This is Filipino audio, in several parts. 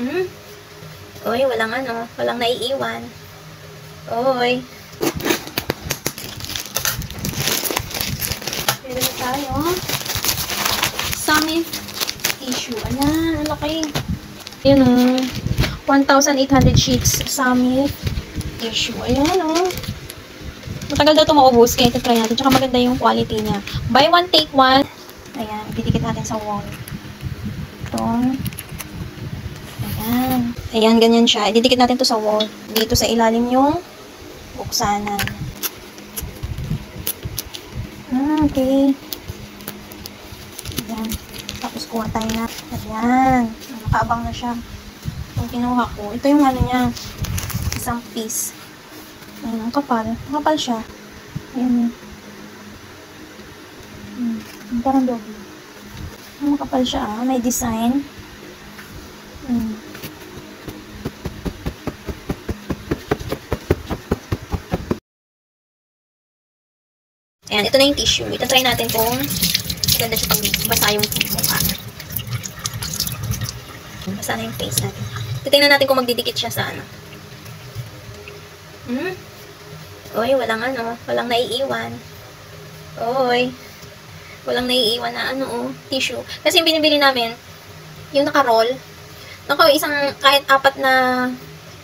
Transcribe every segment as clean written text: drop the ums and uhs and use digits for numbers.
Hmm? Uy, walang ano, walang naiiwan. Uy. Meron na tayo. Summit tissue. Ayan, ang laki. Ayan o. 1,800 sheets. Summit tissue. Ayan o. Matagal daw ito maubos, kaya ito try natin. Tsaka maganda yung quality niya. Buy one, take one. Ayan, didikit natin sa wall. Ito. Ayan. Ayan, ganyan siya. Didikit natin to sa wall. Dito sa ilalim yung buksanan. Okay. Ayan. Tapos kuha tayo na. Ayan. Nakaabang na siya. Itong kinuha ko. Ito yung ano niya. Isang piece. Ayan, ang kapal. Ang kapal siya. Ayan. Parang doble. Ang kapal siya ah. May design. Ayan, ito na yung tissue. Ito try natin kung ganda siya pag basa yung mukha. Basa na yung face natin. Titingnan natin kung magdidikit siya sa ano. Uy, walang ano, walang naiiwan. Uy, walang naiiwan na ano, tissue. Kasi yung binibili namin, yung naka-roll, isang kahit 4 na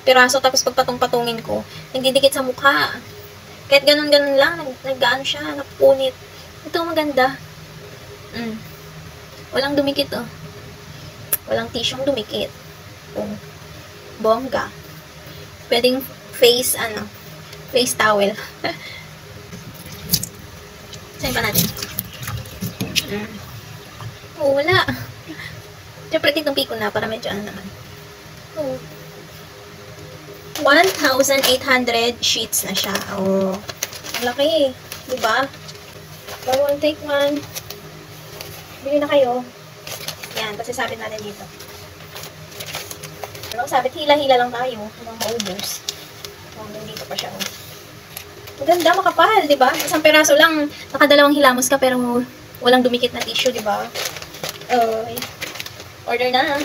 piraso, tapos pagpatong-patungin ko, nagdidikit sa mukha. Kahit ganun-ganun lang, naggaan siya, napunit. Ito maganda. Walang dumikit oh. Walang tissue dumikit. Bongga. Pwedeng face towel. Saan pa natin? Wala. Siyempre, tignan ko na para medyo ano naman. 1,800 sheets na siya. Oh. Ang laki. Diba? Buy one, take one. Bili na kayo. Yan. Kasi sabit natin dito. Ano sabit? Hila-hila lang tayo. Hanggang maubos. Hanggang dito pa siya. Oh. Maganda, makapal. Diba? Isang peraso lang. Nakadalawang hilamos ka pero walang dumikit na tissue. Diba? Order na.